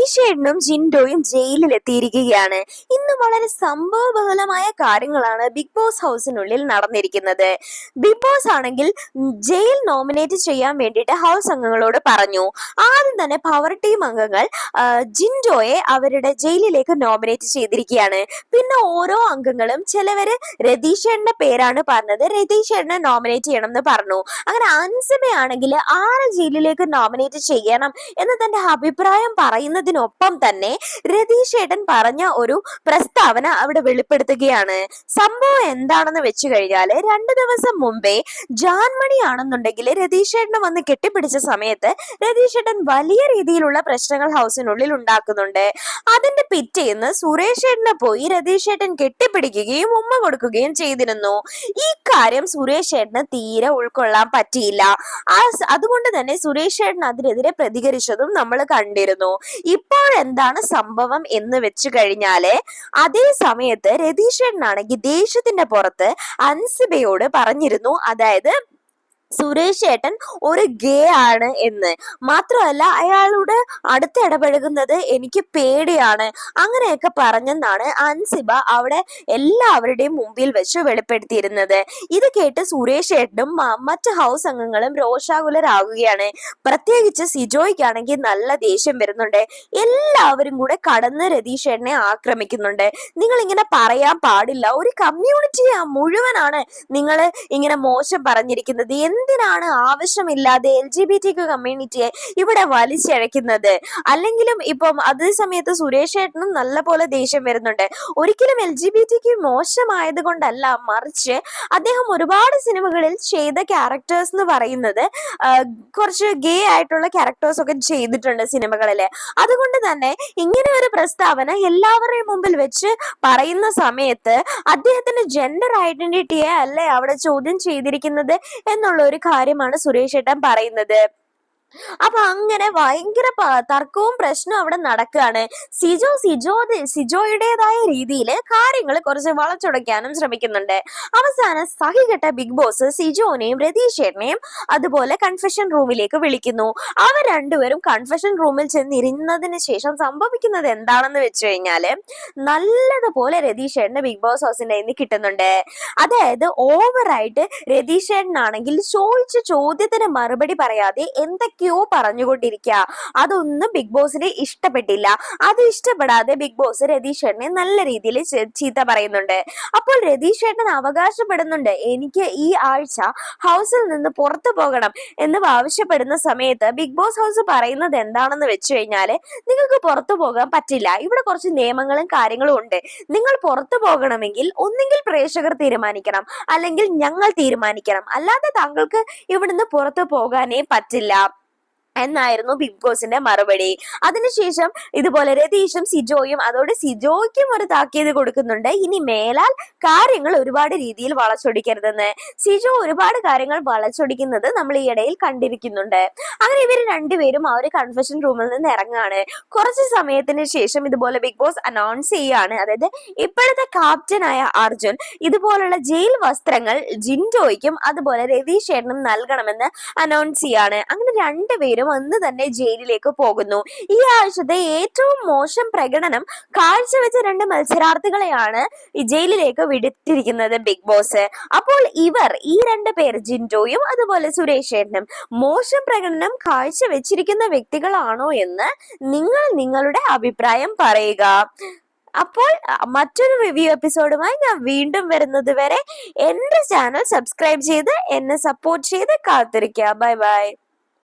രതീഷേട്ടനും ജിൻഡോയും ജയിലിലെത്തിയിരിക്കുകയാണ്. ഇന്ന് വളരെ സംഭവബഹുലമായ കാര്യങ്ങളാണ് ബിഗ് ബോസ് ഹൗസിനുള്ളിൽ നടന്നിരിക്കുന്നത്. ബിഗ് ബോസ് ആണെങ്കിൽ ജയിൽ നോമിനേറ്റ് ചെയ്യാൻ വേണ്ടിയിട്ട് ഹൗസ് അംഗങ്ങളോട് പറഞ്ഞു. ആദ്യം തന്നെ പവർ ടീം അംഗങ്ങൾ ജിൻഡോയെ അവരുടെ ജയിലിലേക്ക് നോമിനേറ്റ് ചെയ്തിരിക്കുകയാണ്. പിന്നെ ഓരോ അംഗങ്ങളും ചിലവര് രതീഷേട്ടന്റെ പേരാണ് പറഞ്ഞത്, രതീഷേട്ടനെ നോമിനേറ്റ് ചെയ്യണം എന്ന് പറഞ്ഞു. അങ്ങനെ അൻസിബയാണെങ്കിൽ ആരെ ജയിലിലേക്ക് നോമിനേറ്റ് ചെയ്യണം എന്ന് തന്റെ അഭിപ്രായം പറയുന്നതിനൊപ്പം തന്നെ രതീഷേട്ടൻ പറഞ്ഞ ഒരു പ്രസ്താവന അവിടെ വെളിപ്പെടുത്തുകയാണ്. സംഭവം എന്താണെന്ന് വെച്ചു കഴിഞ്ഞാല് 2 ദിവസം മുമ്പേ ജാൻമണി ആണെന്നുണ്ടെങ്കിൽ രതീഷേട്ടനെ വന്ന് കെട്ടിപ്പിടിച്ച സമയത്ത് രതീഷേട്ടൻ വലിയ രീതിയിലുള്ള പ്രശ്നങ്ങൾ ഹൗസിനുള്ളിൽ ഉണ്ടാക്കുന്നുണ്ട്. അതിന്റെ പിറ്റേന്ന് സുരേഷേട്ടനെ പോയി രതീഷേട്ടൻ കെട്ടിപ്പിടിക്കുകയും ഉമ്മ കൊടുക്കുകയും ചെയ്തിരുന്നു. ഈ കാര്യം സുരേഷേട്ടന് തീരെ ഉൾക്കൊള്ളാൻ പറ്റിയില്ല. അതുകൊണ്ട് തന്നെ സുരേഷേട്ടൻ അതിനെതിരെ പ്രതികരിച്ചതും നമ്മൾ കണ്ടിരുന്നു. ഇപ്പോഴെന്താണ് സംഭവം എന്ന് വെച്ചു കഴിഞ്ഞാല് അതേ സമയത്ത് രതീഷേട്ടനാണെങ്കിൽ ദേഷ്യത്തിന്റെ പുറത്ത് അൻസിബയോട് പറഞ്ഞിരുന്നു, അതായത് സുരേഷ് ഏട്ടൻ ഒരു ഗേ ആണ് എന്ന്. മാത്രമല്ല അയാളോട് അടുത്ത് ഇടപഴകുന്നത് എനിക്ക് പേടിയാണ്, അങ്ങനെയൊക്കെ പറഞ്ഞെന്നാണ് അൻസിബ അവിടെ എല്ലാവരുടെയും മുമ്പിൽ വെച്ച് വെളിപ്പെടുത്തിയിരുന്നത്. ഇത് കേട്ട് സുരേഷ് ഏട്ടനും മറ്റ് ഹൗസ് അംഗങ്ങളും രോഷാകുലരാകുകയാണ്. പ്രത്യേകിച്ച് സിജോയ്ക്കാണെങ്കിൽ നല്ല ദേഷ്യം വരുന്നുണ്ട്. എല്ലാവരും കൂടെ കടന്ന് രതീഷ് ഏട്ടനെ ആക്രമിക്കുന്നുണ്ട്. നിങ്ങൾ ഇങ്ങനെ പറയാൻ പാടില്ല, ഒരു കമ്മ്യൂണിറ്റിയെ മുഴുവനാണ് നിങ്ങൾ ഇങ്ങനെ മോശം പറഞ്ഞിരിക്കുന്നത്. എന്തിനാണ് ആവശ്യമില്ലാതെ LGBTQ കമ്മ്യൂണിറ്റിയെ ഇവിടെ വലിച്ചഴക്കുന്നത്? അല്ലെങ്കിലും ഇപ്പം അതേ സമയത്ത് സുരേഷ് ഏട്ടനും നല്ല പോലെ ദേഷ്യം വരുന്നുണ്ട്. ഒരിക്കലും LGBTQ മോശമായത് കൊണ്ടല്ല, മറിച്ച് അദ്ദേഹം ഒരുപാട് സിനിമകളിൽ ചെയ്ത ക്യാരക്ടേഴ്സ് എന്ന് പറയുന്നത് കുറച്ച് ഗേ ആയിട്ടുള്ള ക്യാരക്ടേഴ്സ് ഒക്കെ ചെയ്തിട്ടുണ്ട് സിനിമകളില്. അതുകൊണ്ട് തന്നെ ഇങ്ങനെ ഒരു പ്രസ്താവന എല്ലാവരുടെയും മുമ്പിൽ വെച്ച് പറയുന്ന സമയത്ത് അദ്ദേഹത്തിന്റെ ജെൻഡർ ഐഡന്റിറ്റിയെ അല്ലേ അവിടെ ചോദ്യം ചെയ്തിരിക്കുന്നത് എന്നുള്ള ഒരു കാര്യമാണ് സുരേഷ് ഏട്ടൻ പറയുന്നത്. അപ്പൊ അങ്ങനെ ഭയങ്കര തർക്കവും പ്രശ്നവും അവിടെ നടക്കുകയാണ്. സിജോയുടേതായ രീതിയിൽ കാര്യങ്ങൾ കുറച്ച് വളച്ചൊടയ്ക്കാനും ശ്രമിക്കുന്നുണ്ട്. അവസാനം സഹികെട്ട ബിഗ് ബോസ് സിജോനെയും രതീഷേട്ടനെയും അതുപോലെ കൺഫെഷൻ റൂമിലേക്ക് വിളിക്കുന്നു. അവർ രണ്ടുപേരും കൺഫെഷൻ റൂമിൽ ചെന്നിരുന്നതിന് ശേഷം സംഭവിക്കുന്നത് എന്താണെന്ന് വെച്ച് കഴിഞ്ഞാല് നല്ലതുപോലെ രതീഷേട്ടന് ബിഗ് ബോസ് ഹൗസിന്റെ നിന്ന് കിട്ടുന്നുണ്ട്. അതായത് ഓവറായിട്ട് രതീഷേട്ടനാണെങ്കിൽ ചോദിച്ച ചോദ്യത്തിന് മറുപടി പറയാതെ എന്തൊക്കെയോ പറഞ്ഞുകൊണ്ടിരിക്കുക. അതൊന്നും ബിഗ് ബോസിന് ഇഷ്ടപ്പെട്ടില്ല. അത് ഇഷ്ടപ്പെടാതെ ബിഗ് ബോസ് രതീഷേട്ടനെ നല്ല രീതിയിൽ ചീത്ത പറയുന്നുണ്ട്. അപ്പോൾ രതീഷേട്ടൻ അവകാശപ്പെടുന്നുണ്ട്, എനിക്ക് ഈ ആഴ്ച ഹൗസിൽ നിന്ന് പുറത്തു പോകണം എന്ന് ആവശ്യപ്പെടുന്ന സമയത്ത് ബിഗ് ബോസ് ഹൗസ് പറയുന്നത് എന്താണെന്ന് വെച്ച് കഴിഞ്ഞാല് നിങ്ങൾക്ക് പുറത്തു പോകാൻ പറ്റില്ല, ഇവിടെ കുറച്ച് നിയമങ്ങളും കാര്യങ്ങളും ഉണ്ട്. നിങ്ങൾ പുറത്തു പോകണമെങ്കിൽ ഒന്നുകിൽ പ്രേക്ഷകർ തീരുമാനിക്കണം, അല്ലെങ്കിൽ ഞങ്ങൾ തീരുമാനിക്കണം, അല്ലാതെ താങ്കൾക്ക് ഇവിടുന്ന് പുറത്തു പോകാനേ പറ്റില്ല എന്നായിരുന്നു ബിഗ് ബോസിന്റെ മറുപടി. അതിനുശേഷം ഇതുപോലെ രതീഷും സിജോയും അതോടെ സിജോയ്ക്കും ഒരു താക്കീത് കൊടുക്കുന്നുണ്ട്, ഇനി മേലാൽ കാര്യങ്ങൾ ഒരുപാട് രീതിയിൽ വളച്ചൊടിക്കരുതെന്ന്. സിജോ ഒരുപാട് കാര്യങ്ങൾ വളച്ചൊടിക്കുന്നത് നമ്മൾ ഈ ഇടയിൽ കണ്ടിരിക്കുന്നുണ്ട്. അങ്ങനെ ഇവർ രണ്ടുപേരും ആ ഒരു കൺഫെഷൻ റൂമിൽ നിന്ന് ഇറങ്ങാണ്. കുറച്ച് സമയത്തിന് ശേഷം ഇതുപോലെ ബിഗ് ബോസ് അനൗൺസ് ചെയ്യാണ്, അതായത് ഇപ്പോഴത്തെ ക്യാപ്റ്റനായ അർജുൻ ഇതുപോലുള്ള ജയിൽ വസ്ത്രങ്ങൾ ജിൻഡോയ്ക്കും അതുപോലെ രതീഷേട്ടനും നൽകണമെന്ന് അനൗൺസ് ചെയ്യാണ്. അങ്ങനെ രണ്ടുപേരും അന്ന് തന്നെ ജയിലിലേക്ക് പോകുന്നു. ഈ ആഴ്ചത്തെ ഏറ്റവും മോശം പ്രകടനം കാഴ്ചവെച്ച 2 മത്സരാർത്ഥികളെയാണ് ഈ ജയിലിലേക്ക് വിട്ടിരിക്കുന്നത് ബിഗ് ബോസ്. അപ്പോൾ ഈ 2 പേർ ജിൻഡോയും അതുപോലെ സുരേഷേട്ടനും മോശം പ്രകടനം കാഴ്ചവെച്ചിരിക്കുന്ന വ്യക്തികളാണോ എന്ന് നിങ്ങൾ നിങ്ങളുടെ അഭിപ്രായം പറയുക. അപ്പോൾ മറ്റൊരു റിവ്യൂ എപ്പിസോഡുമായി ഞാൻ വീണ്ടും വരുന്നത് വരെ എന്റെ ചാനൽ സബ്സ്ക്രൈബ് ചെയ്ത് എന്നെ സപ്പോർട്ട് ചെയ്ത് കാത്തിരിക്കുക. Bye bye.